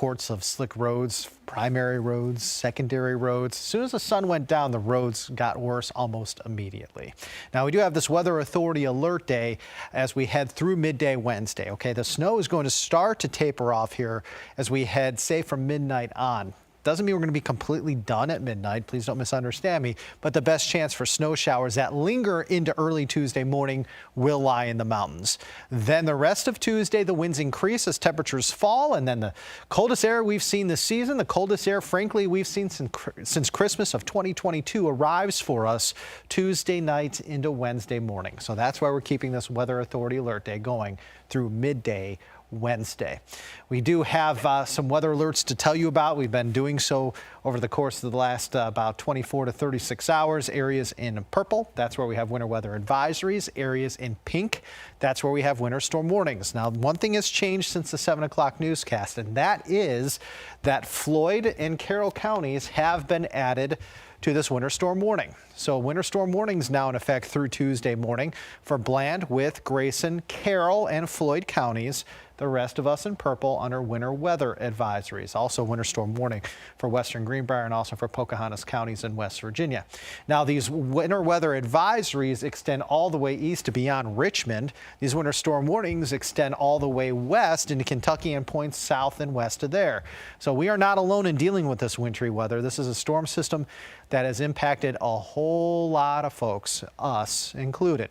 reports of slick roads, primary roads, secondary roads. As soon as the sun went down, the roads got worse almost immediately. Now, we do have this Weather Authority alert day as we head through midday Wednesday. Okay, the snow is going to start to taper off here as we head, say, from midnight on. Doesn't mean we're going to be completely done at midnight. Please don't misunderstand me. But the best chance for snow showers that linger into early Tuesday morning will lie in the mountains. Then the rest of Tuesday, the winds increase as temperatures fall. And then the coldest air we've seen this season, the coldest air, frankly, we've seen since Christmas of 2022 arrives for us Tuesday night into Wednesday morning. So that's why we're keeping this Weather Authority alert day going through midday Wednesday. We do have some weather alerts to tell you about. We've been doing so over the course of the last about 24 to 36 hours. Areas in purple, that's where we have winter weather advisories. Areas in pink, that's where we have winter storm warnings. Now, one thing has changed since the 7 o'clock newscast, and that is that Floyd and Carroll counties have been added to this winter storm warning. So winter storm warnings now in effect through Tuesday morning for Bland, Wythe, Grayson, Carroll, and Floyd counties. The rest of us in purple under winter weather advisories. Also winter storm warning for western Greenbrier and also for Pocahontas counties in West Virginia. Now, these winter weather advisories extend all the way east to beyond Richmond. These winter storm warnings extend all the way west into Kentucky and points south and west of there. So we are not alone in dealing with this wintry weather. This is a storm system that has impacted a whole lot of folks, us included.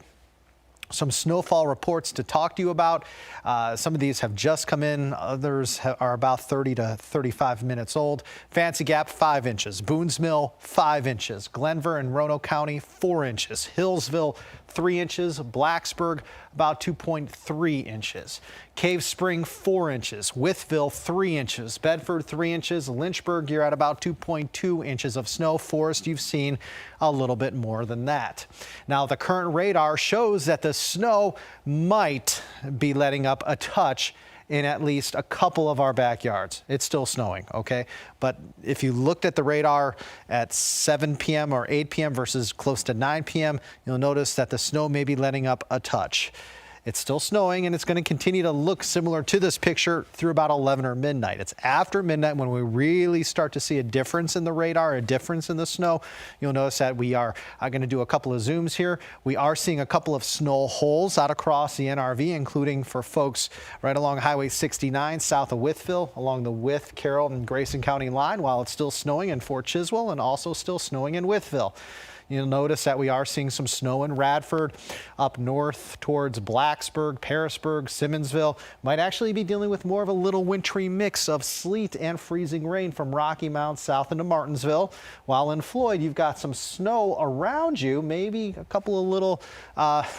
Some snowfall reports to talk to you about. Some of these have just come in. Others are about 30 to 35 minutes old. Fancy Gap, 5 inches. Boones Mill, 5 inches. Glenver and Roanoke County, 4 inches. Hillsville, 3 inches. Blacksburg, about 2.3 inches. Cave Spring, 4 inches. Wytheville, 3 inches. Bedford, 3 inches. Lynchburg, you're at about 2.2 inches of snow. Forest, you've seen a little bit more than that. Now, the current radar shows that the snow might be letting up a touch in at least a couple of our backyards. It's still snowing, okay? But if you looked at the radar at 7 p.m. or 8 p.m. versus close to 9 p.m., you'll notice that the snow may be letting up a touch. It's still snowing, and it's going to continue to look similar to this picture through about 11 or midnight. It's after midnight when we really start to see a difference in the radar, a difference in the snow. You'll notice that we are going to do a couple of zooms here. We are seeing a couple of snow holes out across the NRV, including for folks right along Highway 69 south of Wytheville, along the Wythe, Carroll, and Grayson County line, while it's still snowing in Fort Chiswell and also still snowing in Wytheville. You'll notice that we are seeing some snow in Radford, up north towards Blacksburg, Parisburg, Simmonsville. Might actually be dealing with more of a little wintry mix of sleet and freezing rain from Rocky Mount south into Martinsville. While in Floyd, you've got some snow around you, maybe a couple of little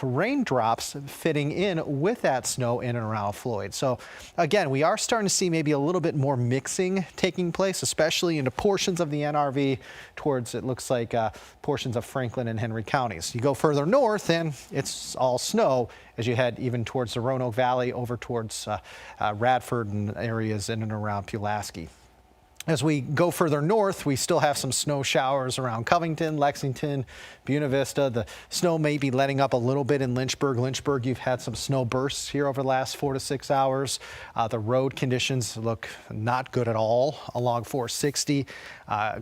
raindrops fitting in with that snow in and around Floyd. So again, we are starting to see maybe a little bit more mixing taking place, especially into portions of the NRV towards, it looks like, portions of Franklin and Henry counties. You go further north and it's all snow as you head even towards the Roanoke Valley over towards Radford and areas in and around Pulaski. As we go further north, we still have some snow showers around Covington, Lexington, Buena Vista. The snow may be letting up a little bit in Lynchburg. Lynchburg, you've had some snow bursts here over the last 4 to 6 hours. The road conditions look not good at all along 460.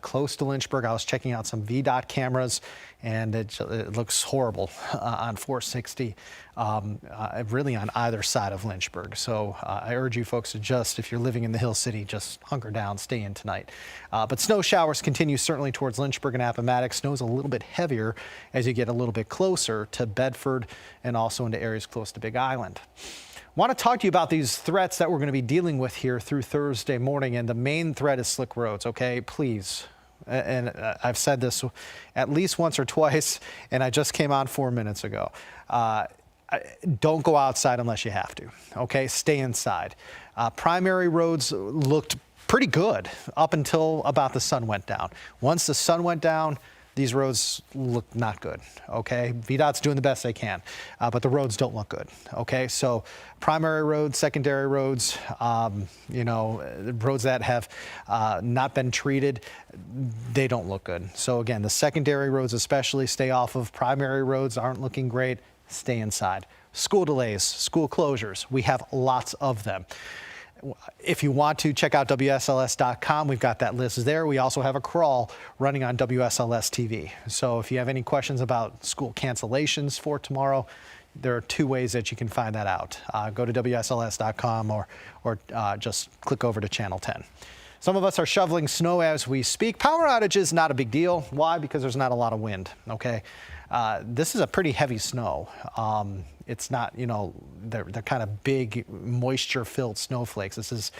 Close to Lynchburg, I was checking out some VDOT cameras, and it looks horrible on 460, really on either side of Lynchburg. So I urge you folks to just, if you're living in the Hill City, just hunker down, stay in tonight. But snow showers continue certainly towards Lynchburg and Appomattox. Snow's a little bit heavier as you get a little bit closer to Bedford and also into areas close to Big Island. Want to talk to you about these threats that we're going to be dealing with here through Thursday morning, and the main threat is slick roads, okay? Please. And I've said this at least once or twice, and I just came on 4 minutes ago. Don't go outside unless you have to, okay? Stay inside. Primary roads looked pretty good up until about the sun went down. Once the sun went down, these roads look not good, okay? VDOT's doing the best they can, but the roads don't look good, okay? So primary roads, secondary roads, roads that have not been treated, they don't look good. So again, the secondary roads especially, stay off of. Primary roads aren't looking great, stay inside. School delays, school closures, we have lots of them. If you want to check out WSLS.com, we've got that list there. We also have a crawl running on WSLS TV. So if you have any questions about school cancellations for tomorrow, there are two ways that you can find that out. Go to WSLS.com or just click over to Channel 10. Some of us are shoveling snow as we speak. Power outages, not a big deal. Why? Because there's not a lot of wind, okay? This is a pretty heavy snow. It's not, you know, they're kind of big, moisture-filled snowflakes. This is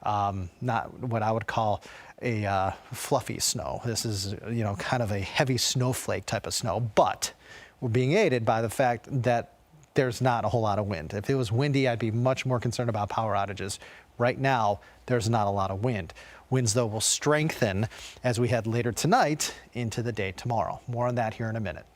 not what I would call a fluffy snow. This is, you know, kind of a heavy snowflake type of snow. But we're being aided by the fact that there's not a whole lot of wind. If it was windy, I'd be much more concerned about power outages. Right now, there's not a lot of wind. Winds, though, will strengthen as we head later tonight into the day tomorrow. More on that here in a minute.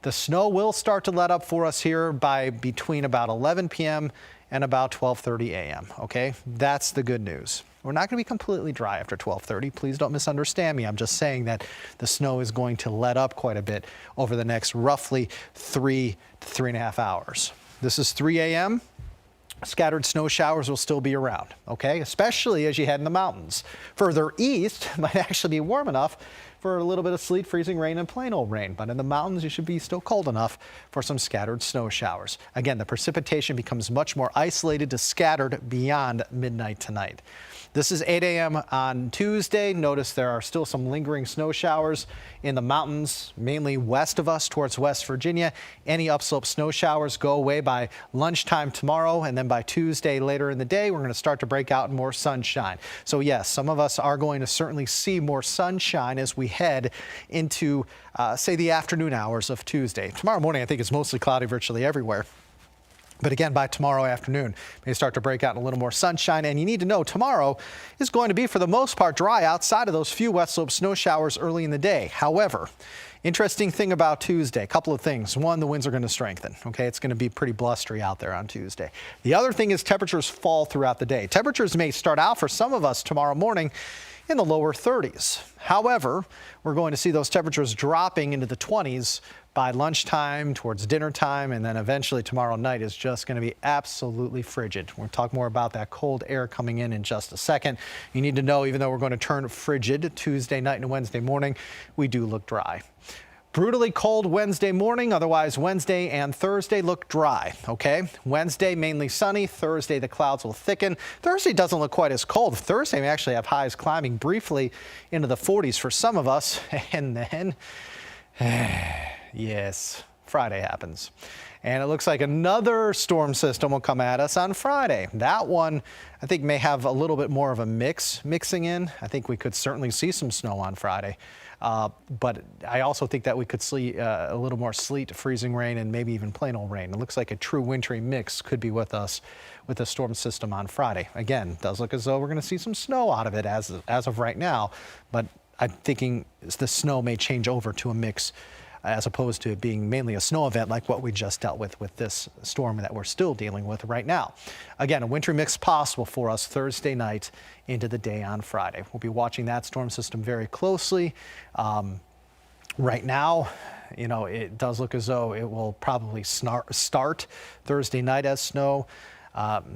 The snow will start to let up for us here by between about 11 p.m. and about 12:30 a.m. Okay, that's the good news. We're not going to be completely dry after 12:30. Please don't misunderstand me. I'm just saying that the snow is going to let up quite a bit over the next roughly 3 to 3.5 hours. This is 3 a.m. Scattered snow showers will still be around, okay? Especially as you head in the mountains. Further east might actually be warm enough for a little bit of sleet, freezing rain, and plain old rain. But in the mountains, you should be still cold enough for some scattered snow showers. Again, the precipitation becomes much more isolated to scattered beyond midnight tonight. This is 8 a.m. on Tuesday. Notice there are still some lingering snow showers in the mountains, mainly west of us towards West Virginia. Any upslope snow showers go away by lunchtime tomorrow, and then by Tuesday later in the day, we're going to start to break out in more sunshine. So yes, some of us are going to certainly see more sunshine as we head into, say, the afternoon hours of Tuesday. Tomorrow morning, I think it's mostly cloudy virtually everywhere. But again, by tomorrow afternoon, may start to break out in a little more sunshine. And you need to know tomorrow is going to be, for the most part, dry outside of those few west slope snow showers early in the day. However, interesting thing about Tuesday, a couple of things. One, the winds are going to strengthen. Okay, it's going to be pretty blustery out there on Tuesday. The other thing is temperatures fall throughout the day. Temperatures may start out for some of us tomorrow morning in the lower 30s. However, we're going to see those temperatures dropping into the 20s by lunchtime, towards dinner time, and then eventually tomorrow night is just going to be absolutely frigid. We'll talk more about that cold air coming in just a second. You need to know, even though we're going to turn frigid Tuesday night and Wednesday morning, we do look dry. Brutally cold Wednesday morning, otherwise Wednesday and Thursday look dry, okay? Wednesday mainly sunny, Thursday the clouds will thicken. Thursday doesn't look quite as cold. Thursday may actually have highs climbing briefly into the 40s for some of us, and then, yes, Friday happens. And it looks like another storm system will come at us on Friday. That one, I think, may have a little bit more of a mixing in. I think we could certainly see some snow on Friday. But I also think that we could see a little more sleet, freezing rain, and maybe even plain old rain. It looks like a true wintry mix could be with us with the storm system on Friday. Again, it does look as though we're going to see some snow out of it as of right now. But I'm thinking the snow may change over to a mix as opposed to it being mainly a snow event like what we just dealt with this storm that we're still dealing with right now. Again, a wintry mix possible for us Thursday night into the day on Friday. We'll be watching that storm system very closely. Right now, you know, it does look as though it will probably start Thursday night as snow.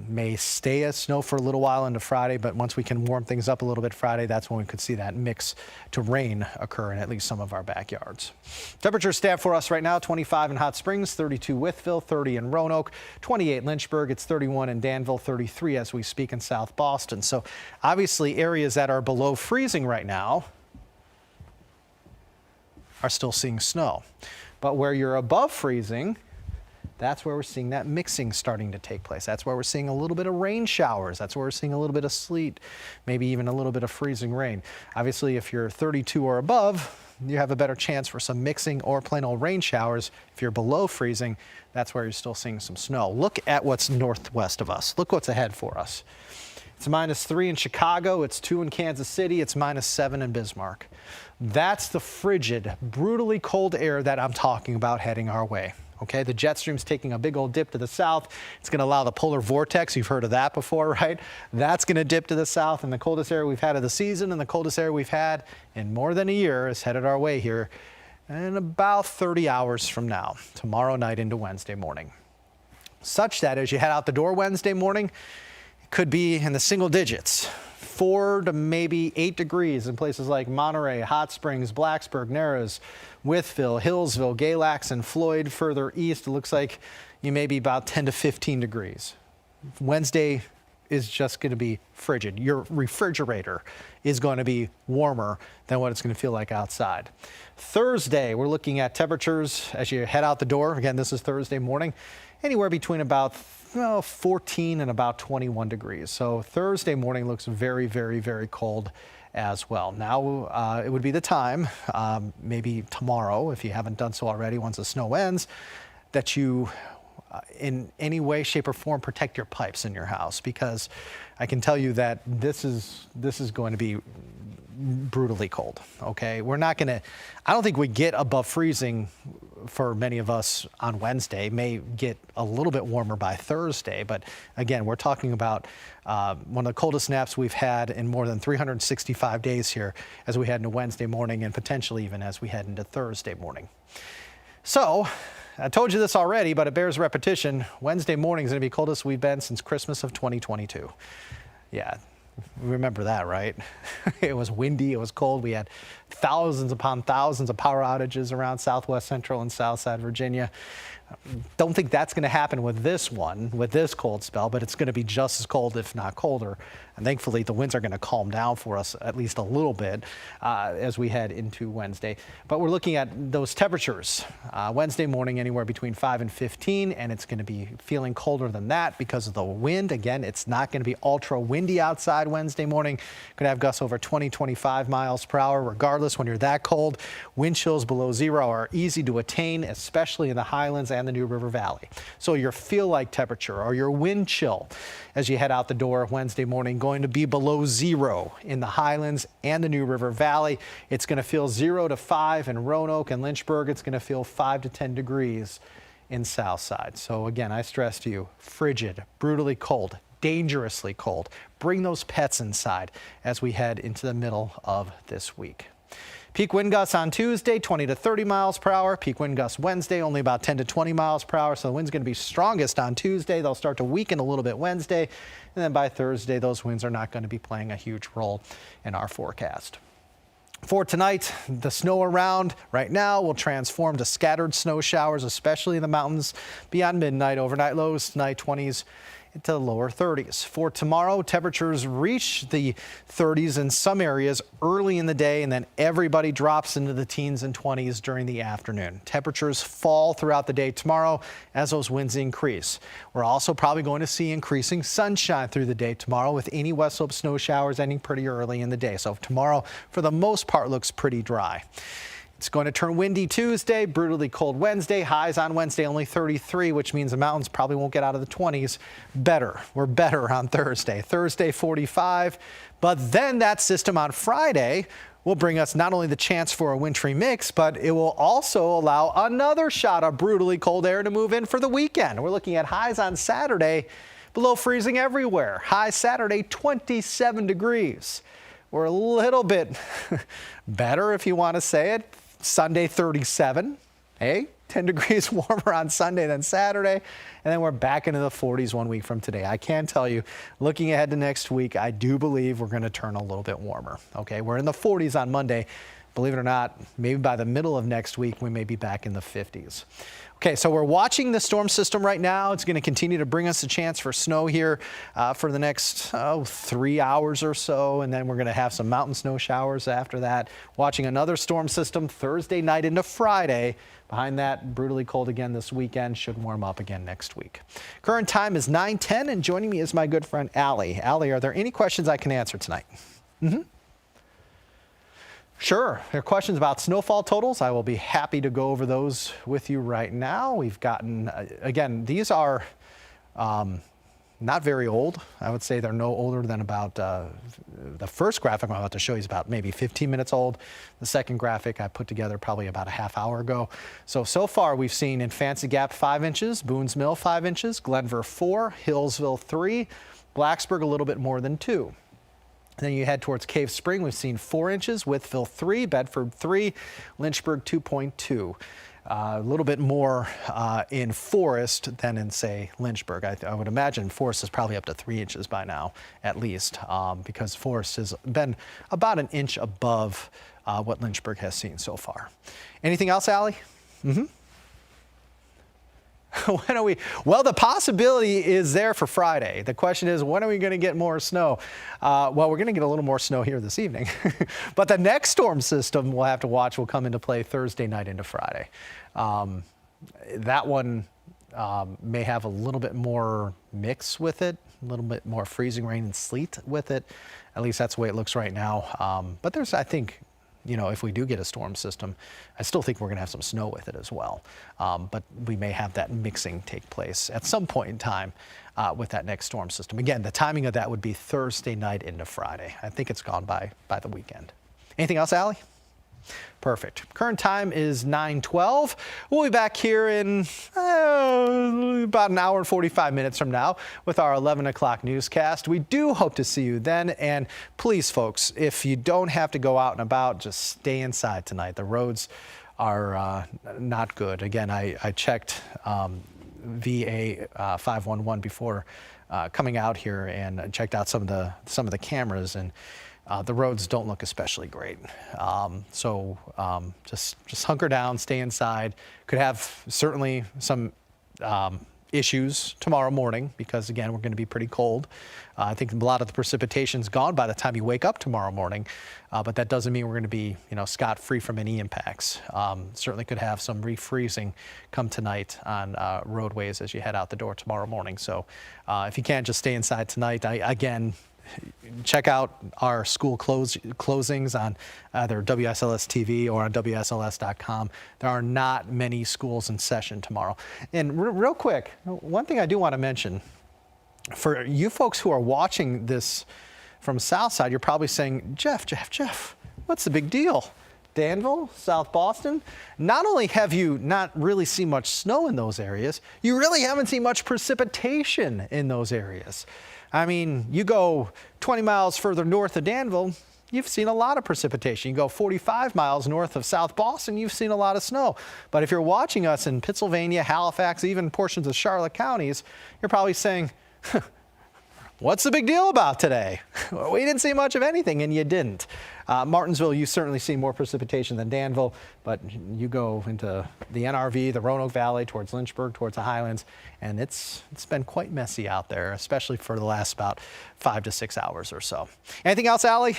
May stay as snow for a little while into Friday, but once we can warm things up a little bit Friday, that's when we could see that mix to rain occur in at least some of our backyards. Temperatures stand for us right now: 25 in Hot Springs, 32 Wytheville, 30 in Roanoke, 28 Lynchburg, it's 31 in Danville, 33 as we speak in South Boston. So obviously areas that are below freezing right now are still seeing snow. But where you're above freezing, that's where we're seeing that mixing starting to take place. That's where we're seeing a little bit of rain showers. That's where we're seeing a little bit of sleet, maybe even a little bit of freezing rain. Obviously, if you're 32 or above, you have a better chance for some mixing or plain old rain showers. If you're below freezing, that's where you're still seeing some snow. Look at what's northwest of us. Look what's ahead for us. It's -3 in Chicago. It's 2 in Kansas City. It's -7 in Bismarck. That's the frigid, brutally cold air that I'm talking about heading our way. Okay, the jet stream's taking a big old dip to the south. It's going to allow the polar vortex. You've heard of that before, right? That's going to dip to the south, and the coldest air we've had of the season and the coldest air we've had in more than a year is headed our way here in about 30 hours from now, tomorrow night into Wednesday morning. Such that as you head out the door Wednesday morning, it could be in the single digits. 4 to maybe 8 degrees in places like Monterey, Hot Springs, Blacksburg, Narrows, Wytheville, Hillsville, Galax, and Floyd. Further east, it looks like you may be about 10 to 15 degrees. Wednesday is just going to be frigid. Your refrigerator is going to be warmer than what it's going to feel like outside. Thursday, we're looking at temperatures as you head out the door. Again, this is Thursday morning, anywhere between about 14 and about 21 degrees. So Thursday morning looks very, very, very cold as well. Now it would be the time, maybe tomorrow, if you haven't done so already, once the snow ends, that you in any way, shape, or form protect your pipes in your house, because I can tell you that this is going to be brutally cold. Okay, we're not going to, I don't think we get above freezing for many of us on Wednesday. May get a little bit warmer by Thursday, but again, we're talking about one of the coldest snaps we've had in more than 365 days here as we head into Wednesday morning, and potentially even as we head into Thursday morning. So I told you this already, but it bears repetition. Wednesday morning is going to be coldest we've been since Christmas of 2022. Yeah, remember that, right? It was windy, it was cold. We had thousands upon thousands of power outages around Southwest Central and Southside Virginia. Don't think that's going to happen with this one, with this cold spell, but it's going to be just as cold, if not colder. And thankfully, the winds are going to calm down for us at least a little bit as we head into Wednesday. But we're looking at those temperatures. Wednesday morning, anywhere between 5 and 15, and it's going to be feeling colder than that because of the wind. Again, it's not going to be ultra windy outside Wednesday morning. Going to have gusts over 20, 25 miles per hour. Regardless, when you're that cold, wind chills below zero are easy to attain, especially in the Highlands and the New River Valley. So your feel-like temperature or your wind chill as you head out the door Wednesday morning going to be below zero in the Highlands and the New River Valley. It's going to feel 0 to 5 in Roanoke and Lynchburg. It's going to feel 5 to 10 degrees in Southside. So again, I stress to you, frigid, brutally cold, dangerously cold. Bring those pets inside as we head into the middle of this week. Peak wind gusts on Tuesday, 20 to 30 miles per hour. Peak wind gusts Wednesday, only about 10 to 20 miles per hour. So the wind's going to be strongest on Tuesday. They'll start to weaken a little bit Wednesday. And then by Thursday, those winds are not going to be playing a huge role in our forecast. For tonight, the snow around right now will transform to scattered snow showers, especially in the mountains beyond midnight. Overnight lows tonight 20s into the lower 30s. For tomorrow, temperatures reach the 30s in some areas early in the day, and then everybody drops into the teens and 20s during the afternoon. Temperatures fall throughout the day tomorrow as those winds increase. We're also probably going to see increasing sunshine through the day tomorrow, with any west slope snow showers ending pretty early in the day. So tomorrow, for the most part, looks pretty dry. It's going to turn windy Tuesday, brutally cold Wednesday. Highs on Wednesday only 33, which means the mountains probably won't get out of the 20s. We're better on Thursday. Thursday 45, but then that system on Friday will bring us not only the chance for a wintry mix, but it will also allow another shot of brutally cold air to move in for the weekend. We're looking at highs on Saturday below freezing everywhere. High Saturday 27 degrees. We're a little bit better, if you want to say it. Sunday 37, 10 degrees warmer on Sunday than Saturday, and then we're back into the 40s 1 week from today. I can tell you, looking ahead to next week, I do believe we're going to turn a little bit warmer. Okay, we're in the 40s on Monday. Believe it or not, maybe by the middle of next week, we may be back in the 50s. Okay, so we're watching the storm system right now. It's going to continue to bring us a chance for snow here for the next 3 hours or so, and then we're going to have some mountain snow showers after that. Watching another storm system Thursday night into Friday. Behind that, brutally cold again this weekend. Should warm up again next week. Current time is 9:10, and joining me is my good friend Allie. Allie, are there any questions I can answer tonight? Sure. There are questions about snowfall totals. I will be happy to go over those with you right now. We've gotten, again, these are not very old. I would say they're no older than about, the first graphic I'm about to show you is about maybe 15 minutes old. The second graphic I put together probably about a half hour ago. So far we've seen in Fancy Gap 5 inches, Boone's Mill 5 inches, Glenver 4, Hillsville 3, Blacksburg a little bit more than 2. And then you head towards Cave Spring, we've seen 4 inches, Wytheville 3, Bedford 3, Lynchburg 2.2. a little bit more in Forest than in, say, Lynchburg. I would imagine Forest is probably up to 3 inches by now, at least, because Forest has been about an inch above what Lynchburg has seen so far. Anything else, Allie? When are we? Well, the possibility is there for Friday. The question is, when are we going to get more snow? Well, we're going to get a little more snow here this evening. But the next storm system we'll have to watch will come into play Thursday night into Friday. That one may have a little bit more mix with it, a little bit more freezing rain and sleet with it. At least that's the way it looks right now. But there's, I think, you know, if we do get a storm system, I still think we're going to have some snow with it as well. But we may have that mixing take place at some point in time with that next storm system. Again, the timing of that would be Thursday night into Friday. I think it's gone by the weekend. Anything else, Allie? Perfect. Current time is 9:12. We'll be back here in about an hour and 45 minutes from now with our 11 o'clock newscast. We do hope to see you then. And please, folks, if you don't have to go out and about, just stay inside tonight. The roads are not good. Again, I checked VA 511 before coming out here and checked out some of the cameras, and the roads don't look especially great. So just hunker down, stay inside. Could have certainly some issues tomorrow morning because, again, we're going to be pretty cold. I think a lot of the precipitation's gone by the time you wake up tomorrow morning, but that doesn't mean we're going to be, you know, scot-free from any impacts. Certainly could have some refreezing come tonight on roadways as you head out the door tomorrow morning. So if you can't, just stay inside tonight. Again, check out our school closings on either WSLS TV or on WSLS.com. There are not many schools in session tomorrow. And real quick, one thing I do want to mention, for you folks who are watching this from Southside, you're probably saying, Jeff, what's the big deal? Danville, South Boston, not only have you not really seen much snow in those areas, you really haven't seen much precipitation in those areas. I mean, you go 20 miles further north of Danville, you've seen a lot of precipitation. You go 45 miles north of South Boston, you've seen a lot of snow. But if you're watching us in Pittsylvania, Halifax, even portions of Charlotte counties, you're probably saying, what's the big deal about today? We didn't see much of anything, and you didn't. Martinsville, you certainly see more precipitation than Danville, but you go into the NRV, the Roanoke Valley, towards Lynchburg, towards the Highlands, and it's been quite messy out there, especially for the last about 5 to 6 hours or so. Anything else, Allie?